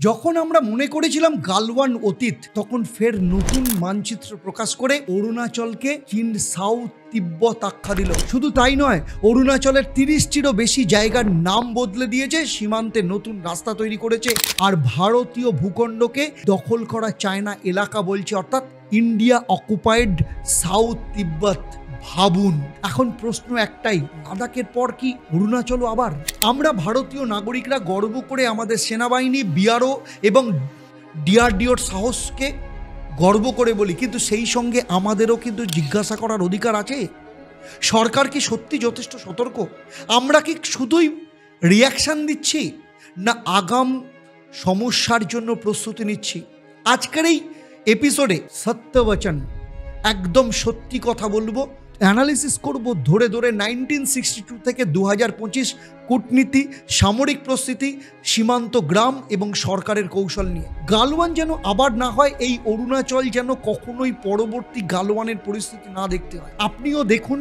যখন আমরা মনে করেছিলাম গালওয়ান অতীত, তখন ফের নতুন মানচিত্র প্রকাশ করে অরুণাচলকে চীন সাউথ তিব্বত আখ্যা দিল। শুধু তাই নয়, অরুণাচলের 30টিরও বেশি জায়গার নাম বদলে দিয়েছে, সীমান্তে নতুন রাস্তা তৈরি করেছে, আর ভারতীয় ভূখণ্ডকে দখল করা চায়না এলাকা বলছে, অর্থাৎ ইন্ডিয়া অকুপাইড সাউথ তিব্বত। ভাবুন, এখন প্রশ্ন একটাই, লাদাখের পর কি অরুণাচলও আবার? আমরা ভারতীয় নাগরিকরা গর্ব করে আমাদের সেনাবাহিনী, বিআরও এবং ডিআরডিওর সাহসকে গর্ব করে বলি, কিন্তু সেই সঙ্গে আমাদেরও কিন্তু জিজ্ঞাসা করার অধিকার আছে, সরকার কি সত্যি যথেষ্ট সতর্ক? আমরা কি শুধুই রিয়াকশান দিচ্ছি, না আগাম সমস্যার জন্য প্রস্তুতি নিচ্ছি? আজকের এই এপিসোডে সত্যবচন, একদম সত্যি কথা বলবো, অ্যানালিসিস করব ধরে ধরে 1962 থেকে 2025 কূটনীতি, সামরিক প্রস্তুতি, সীমান্ত গ্রাম এবং সরকারের কৌশল নিয়ে। গালওয়ান যেন আবার না হয়, এই অরুণাচল যেন কখনোই পরবর্তী গালওয়ানের পরিস্থিতি না দেখতে হয়। আপনিও দেখুন,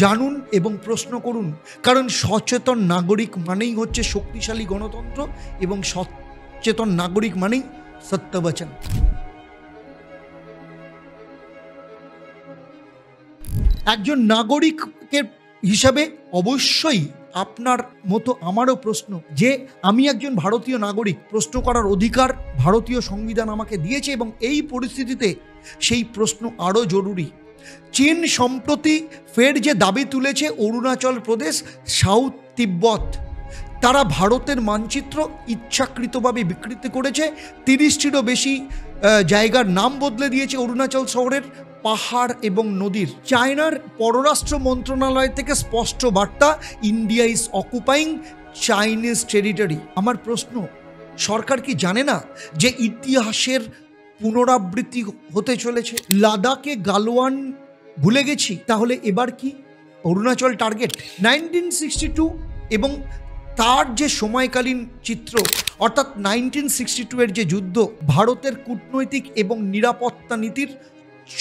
জানুন এবং প্রশ্ন করুন, কারণ সচেতন নাগরিক মানেই হচ্ছে শক্তিশালী গণতন্ত্র, এবং সচেতন নাগরিক মানেই সত্যবচন। একজন নাগরিকের হিসাবে অবশ্যই আপনার মতো আমারও প্রশ্ন, যে আমি একজন ভারতীয় নাগরিক, প্রশ্ন করার অধিকার ভারতীয় সংবিধান আমাকে দিয়েছে, এবং এই পরিস্থিতিতে সেই প্রশ্ন আরও জরুরি। চীন সম্প্রতি ফের যে দাবি তুলেছে অরুণাচল প্রদেশ সাউথ তিব্বত, তারা ভারতের মানচিত্র ইচ্ছাকৃতভাবে বিকৃত করেছে, 30টিরও বেশি জায়গার নাম বদলে দিয়েছে অরুণাচল শহরের, পাহাড় এবং নদীর। চায়নার পররাষ্ট্র মন্ত্রণালয় থেকে স্পষ্ট বার্তা, India is occupying Chinese territory. আমার প্রশ্ন, সরকার কি জানে না যে ইতিহাসের পুনরাবৃত্তি হতে চলেছে? লাদাখে গালওয়ান ভুলে গেছি, তাহলে এবার কি অরুণাচল টার্গেট? 1962 এবং তার যে সময়কালীন চিত্র, অর্থাৎ 1962 এর যে যুদ্ধ, ভারতের কূটনৈতিক এবং নিরাপত্তা নীতির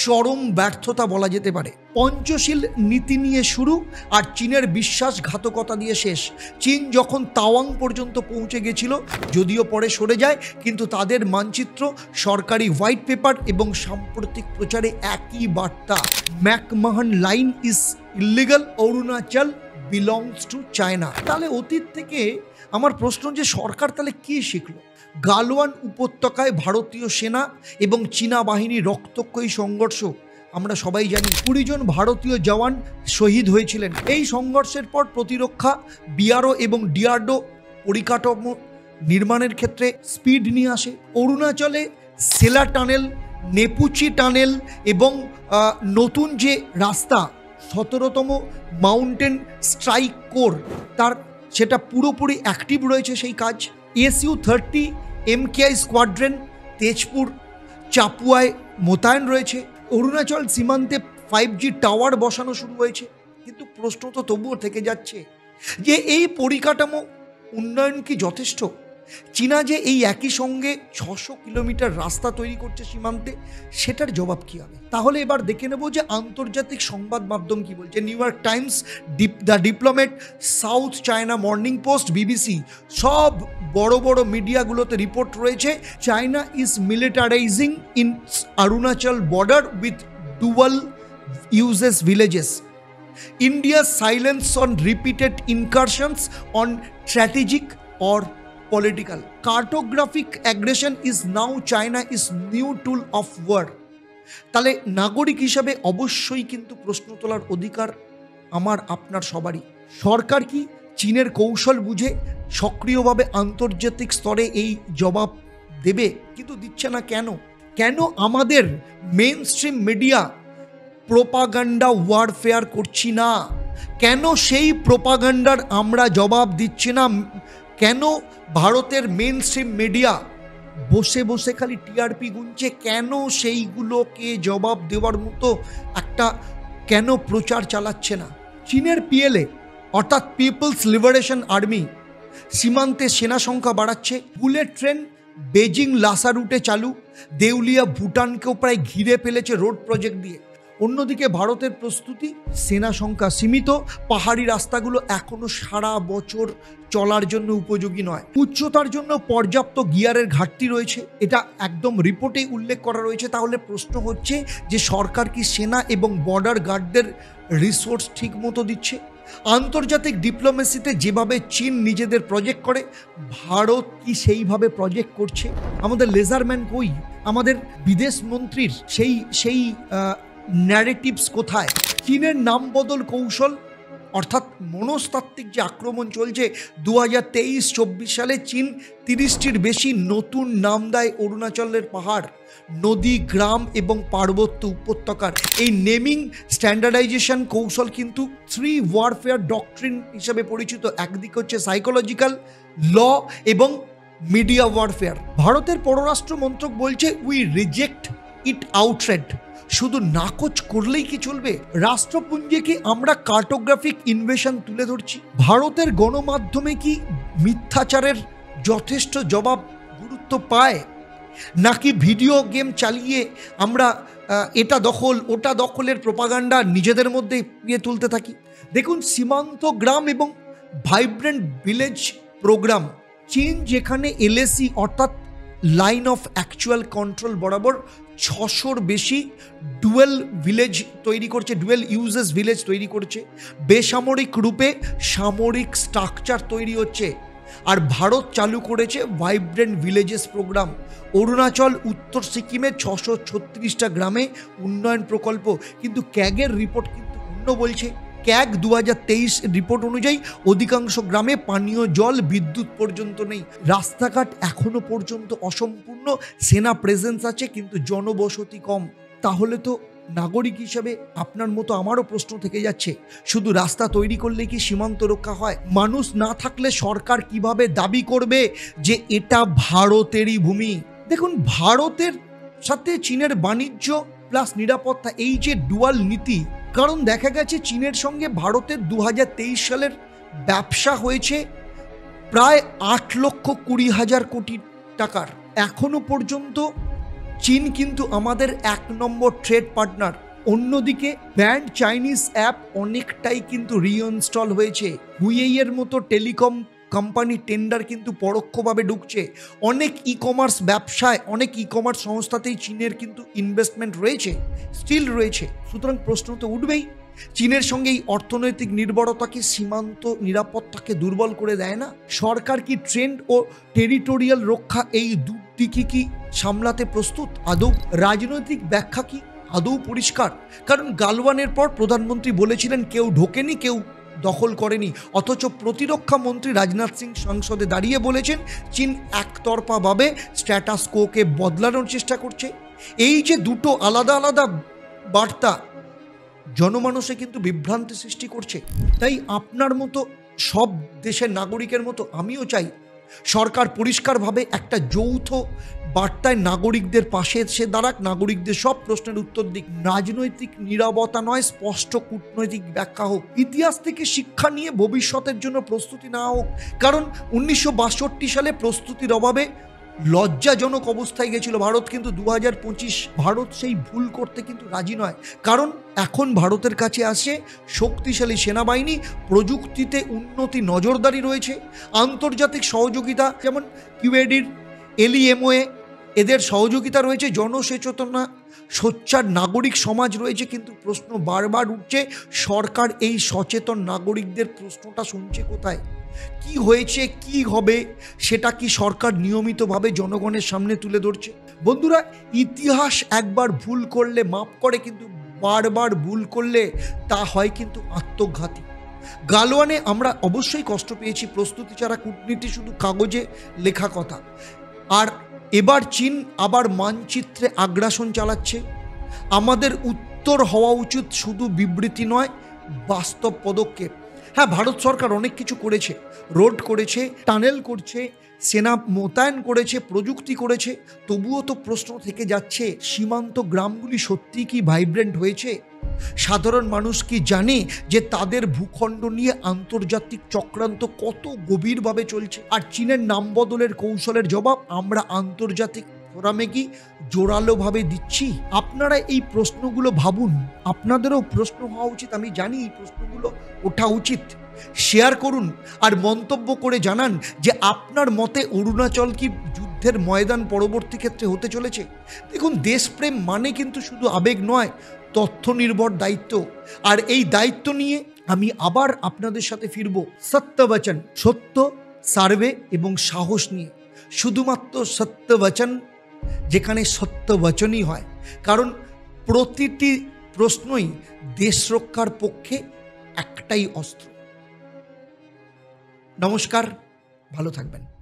চরম ব্যর্থতা বলা যেতে পারে। পঞ্চশীল নীতি নিয়ে শুরু, আর চীনের বিশ্বাসঘাতকতা দিয়ে শেষ। চীন যখন তাওয়াং পর্যন্ত পৌঁছে গেছিল, যদিও পরে সরে যায়, কিন্তু তাদের মানচিত্র, সরকারি হোয়াইট পেপার এবং সাম্প্রতিক প্রচারে একই বার্তা, McMahon line is illegal, Arunachal belongs to China. তাহলে অতীত থেকে আমার প্রশ্ন, যে সরকার তাহলে কি শিখলো? গালওয়ান উপত্যকায় ভারতীয় সেনা এবং চীনা বাহিনীর রক্তক্ষয়ী সংঘর্ষ, আমরা সবাই জানি 20 জন ভারতীয় জওয়ান শহীদ হয়েছিলেন। এই সংঘর্ষের পর প্রতিরক্ষা, বিআরও এবং ডিআরডিও পরিকাঠামো নির্মাণের ক্ষেত্রে স্পিড নিয়ে আসে। অরুণাচলে সেলা টানেল, নেপুচি টানেল এবং নতুন যে রাস্তা, 17তম মাউন্টেন স্ট্রাইক কোর, সেটা পুরোপুরি অ্যাক্টিভ রয়েছে সেই কাজ। SU-30 MKI স্কোয়াড্রন তেজপুর, চাপুয়ায় মোতায়েন রয়েছে। অরুণাচল সীমান্তে 5G টাওয়ার বসানো শুরু হয়েছে। কিন্তু প্রশ্ন তো তবুও থেকে যাচ্ছে, যে এই পরিকাঠামো উন্নয়ন কি যথেষ্ট? চীনা যে এই একই সঙ্গে 600 কিলোমিটার রাস্তা তৈরি করছে সীমান্তে, সেটার জবাব কী হবে? তাহলে এবার দেখে নেব যে আন্তর্জাতিক সংবাদ মাধ্যম কি বলছে। New York Times, the Diplomat, South China Morning Post, BBC, সব বড় বড় মিডিয়াগুলোতে রিপোর্ট রয়েছে, China is militarizing in Arunachal border with dual uses villages. India's silence on repeated incursions on strategic or political. Cartographic aggression is now China is new tool of war. তাহলে নাগরিক হিসাবে অবশ্যই কিন্তু প্রশ্ন তোলার অধিকার আমার, আপনার সবারই। সরকার কি চীনের কৌশল বুঝে সক্রিয়ভাবে আন্তর্জাতিক স্তরে এই জবাব দেবে? কিন্তু দিচ্ছে না কেন? কেন আমাদের main stream media propaganda warfare করছি না? কেন সেই প্রোপাগান্ডার আমরা জবাব দিচ্ছি না? কেন ভারতের মেইন স্ট্রিম মিডিয়া বসে বসে খালি টিআরপি গুনছে? কেন সেইগুলোকে জবাব দেওয়ার মতো একটা কেন প্রচার চালাচ্ছে না? চীনের PLA অর্থাৎ পিপলস লিবারেশন আর্মি সীমান্তে সেনা সংখ্যা বাড়াচ্ছে। বুলেট ট্রেন বেজিং লাসা রুটে চালু। দেউলিয়া ভুটানকেও প্রায় ঘিরে ফেলেছে রোড প্রজেক্ট দিয়ে। অন্যদিকে ভারতের প্রস্তুতি, সেনা সংখ্যা সীমিত, পাহাড়ি রাস্তাগুলো এখনো সারা বছর চলার জন্য উপযোগী নয়, উচ্চতার জন্য পর্যাপ্ত গিয়ারের ঘাটতি রয়েছে, এটা একদম রিপোর্টে উল্লেখ করা রয়েছে। তাহলে প্রশ্ন হচ্ছে যে সরকার কি সেনা এবং বর্ডার গার্ডদের রিসোর্স ঠিক মতো দিচ্ছে? আন্তর্জাতিক ডিপ্লোমেসিতে যেভাবে চীন নিজেদের প্রজেক্ট করে, ভারত কি সেইভাবে প্রজেক্ট করছে? আমাদের লেজারম্যান কই? আমাদের বিদেশ মন্ত্রীর সেই ন্যারেটিভস কোথায়? চীনের নাম বদল কৌশল অর্থাৎ মনস্তাত্ত্বিক যে আক্রমণ চলছে, 2023-24 সালে চীন 30টির বেশি নতুন নাম দেয় অরুণাচলের পাহাড়, নদী, গ্রাম এবং পার্বত্য উপত্যকার। এই নেমিং স্ট্যান্ডার্ডাইজেশন কৌশল কিন্তু 3 ওয়ারফেয়ার ডক্ট্রিন হিসেবে পরিচিত। একদিকে হচ্ছে সাইকোলজিক্যাল, ল এবং মিডিয়া ওয়ারফেয়ার। ভারতের পররাষ্ট্র মন্ত্রক বলছে উই রিজেক্ট ইট আউটরেট। শুধু নাকচ করলেই কি চলবে? রাষ্ট্রপুঞ্জে আমরা কার্টোগ্রাফিক ইনভেশন তুলে ধরছি। ভারতের গণমাধ্যমে কি মিথ্যাচারের যথেষ্ট জবাব গুরুত্ব পায়, নাকি ভিডিও গেম চালিয়ে আমরা এটা দখল ওটা দখলের প্রোপাগান্ডা নিজেদের মধ্যে নিয়ে তুলতে থাকি? দেখুন, সীমান্ত গ্রাম এবং ভাইব্রেন্ট ভিলেজ প্রোগ্রাম, চীন যেখানে এলএসি অর্থাৎ লাইন অফ অ্যাকচুয়াল কন্ট্রোল বরাবর 600-র বেশি ডুয়েল ভিলেজ তৈরি করছে, ডুয়েল ইউজেস ভিলেজ তৈরি করছে, বেসামরিক রূপে সামরিক স্ট্রাকচার তৈরি হচ্ছে। আর ভারত চালু করেছে ভাইব্রেন্ট ভিলেজেস প্রোগ্রাম। অরুণাচল, উত্তর সিকিমে 636টা গ্রামে উন্নয়ন প্রকল্প। কিন্তু ক্যাগের রিপোর্ট কিন্তু অন্য বলছে। ক্যাগ 2023 রিপোর্ট অনুযায়ী অধিকাংশ গ্রামে পানীয় জল, বিদ্যুৎ পর্যন্ত নেই, রাস্তাঘাট এখনো পর্যন্ত অসম্পূর্ণ, সেনা প্রেজেন্স আছে কিন্তু জনবসতি কম। তাহলে তো নাগরিক হিসেবে আপনার মতো আমারও প্রশ্ন থেকে যাচ্ছে, শুধু রাস্তা তৈরি করলে কি সীমান্ত রক্ষা হয়? মানুষ না থাকলে সরকার কিভাবে দাবি করবে যে এটা ভারতেরই ভূমি? দেখুন, ভারতের সাথে চীনের বাণিজ্য প্লাস নিরাপত্তা, এই যে ডুয়াল নীতি, কারণ দেখা গেছে চীনের সঙ্গে ভারতের 2023 সালের ব্যবসা হয়েছে প্রায় 8,20,000 কোটি টাকার। এখনো পর্যন্ত চীন কিন্তু আমাদের 1 নম্বর ট্রেড পার্টনার। অন্যদিকে ব্যান্ড চাইনিজ অ্যাপ অনেকটাই কিন্তু রিইনস্টল হয়েছে। হুইয়েইয়ের মতো টেলিকম কোম্পানি টেন্ডার কিন্তু পরোক্ষভাবে ঢুকছে। অনেক ই কমার্স ব্যবসায়, অনেক ই কমার্স সংস্থাতেই চীনের কিন্তু ইনভেস্টমেন্ট রয়েছে, স্টিল রয়েছে। সুতরাং প্রশ্ন তো উঠবেই, চীনের সঙ্গে এই অর্থনৈতিক নির্ভরতাকে, সীমান্ত নিরাপত্তাকে দুর্বল করে দেয় না? সরকার কি ট্রেন্ড ও টেরিটোরিয়াল রক্ষা, এই দুদিকে কি সামলাতে প্রস্তুত? আদৌ রাজনৈতিক ব্যাখ্যা কি আদৌ পরিষ্কার? কারণ গালওয়ানের পর প্রধানমন্ত্রী বলেছিলেন কেউ ঢোকেনি, কেউ দখল করেনি, অথচ প্রতিরক্ষা মন্ত্রী রাজনাথ সিং সংসদে দাঁড়িয়ে বলেছেন চীন একতরফাভাবে স্ট্যাটাস কোকে বদলানোর চেষ্টা করছে। এই যে দুটো আলাদা আলাদা বার্তা জনমানসে কিন্তু বিভ্রান্তি সৃষ্টি করছে। তাই আপনার মতো সব দেশের নাগরিকের মতো আমিও চাই সরকার পরিষ্কারভাবে একটা যৌথ বার্তায় নাগরিকদের পাশে এসে দাঁড়াক, নাগরিকদের সব প্রশ্নের উত্তর দিক। রাজনৈতিক নীরবতা নয়, স্পষ্ট কূটনৈতিক ব্যাখ্যা হোক। ইতিহাস থেকে শিক্ষা নিয়ে ভবিষ্যতের জন্য প্রস্তুতি নেওয়া হোক। কারণ 1962 সালে প্রস্তুতির অভাবে লজ্জাজনক অবস্থায় গেছিল ভারত, কিন্তু 2025 ভারত সেই ভুল করতে কিন্তু রাজি নয়। কারণ এখন ভারতের কাছে আসে শক্তিশালী সেনাবাহিনী, প্রযুক্তিতে উন্নতি, নজরদারি রয়েছে, আন্তর্জাতিক সহযোগিতা যেমন কিউএডির, এলইএমওএ, এদের সহযোগিতা রয়েছে, জনসচেতনা, সোচ্চার নাগরিক সমাজ রয়েছে। কিন্তু প্রশ্ন বারবার উঠছে, সরকার এই সচেতন নাগরিকদের প্রশ্নটা শুনছে কোথায়? কি হয়েছে, কি হবে, সেটা কি সরকার নিয়মিতভাবে জনগণের সামনে তুলে ধরছে? বন্ধুরা, ইতিহাস একবার ভুল করলে মাফ করে, কিন্তু বারবার ভুল করলে তা হয় কিন্তু আত্মঘাতী। গালওয়ানে আমরা অবশ্যই কষ্ট পেয়েছি, প্রস্তুতি ছাড়া কূটনীতি শুধু কাগজে লেখা কথা। আর এবার চীন আবার মানচিত্রে আগ্রাসন চালাচ্ছে। আমাদের উত্তর হওয়া উচিত শুধু বিবৃতি নয়, বাস্তব পদক্ষেপ। হ্যাঁ, ভারত সরকার অনেক কিছু করেছে, রোড করেছে, টানেল করছে, সেনা মোতায়েন করেছে, প্রযুক্তি করেছে, তবুও তো প্রশ্ন থেকে যাচ্ছে সীমান্ত গ্রামগুলি সত্যি কি ভাইব্রেন্ট হয়েছে? সাধারণ মানুষ কি জানে যে তাদের ভূখণ্ড নিয়ে আন্তর্জাতিক চক্রান্ত কত গভীরভাবে চলছে? আর চীনের নাম বদলের কৌশলের জবাব আমরা আন্তর্জাতিক ফোরামে কি জোরালোভাবে দিচ্ছি? আপনারা এই প্রশ্নগুলো ভাবুন, আপনাদেরও প্রশ্ন হওয়া উচিত, আমি জানি এই প্রশ্নগুলো ওঠা উচিত। শেয়ার করুন আর মন্তব্য করে জানান যে আপনার মতে অরুণাচল কি যুদ্ধের ময়দান পরবর্তী ক্ষেত্রে হতে চলেছে। দেখুন, দেশপ্রেম মানে কিন্তু শুধু আবেগ নয়, তথ্য নির্ভর দায়িত্ব। আর এই দায়িত্ব নিয়ে আমি আবার আপনাদের সাথে ফিরব সত্যবচন, সত্য, সার্ভে এবং সাহস নিয়ে। শুধুমাত্র সত্যবচন, যেখানে সত্যবচনই হয়, কারণ প্রতিটি প্রশ্নই দেশ রক্ষার পক্ষে একটাই অস্ত্র। নমস্কার, ভালো থাকবেন।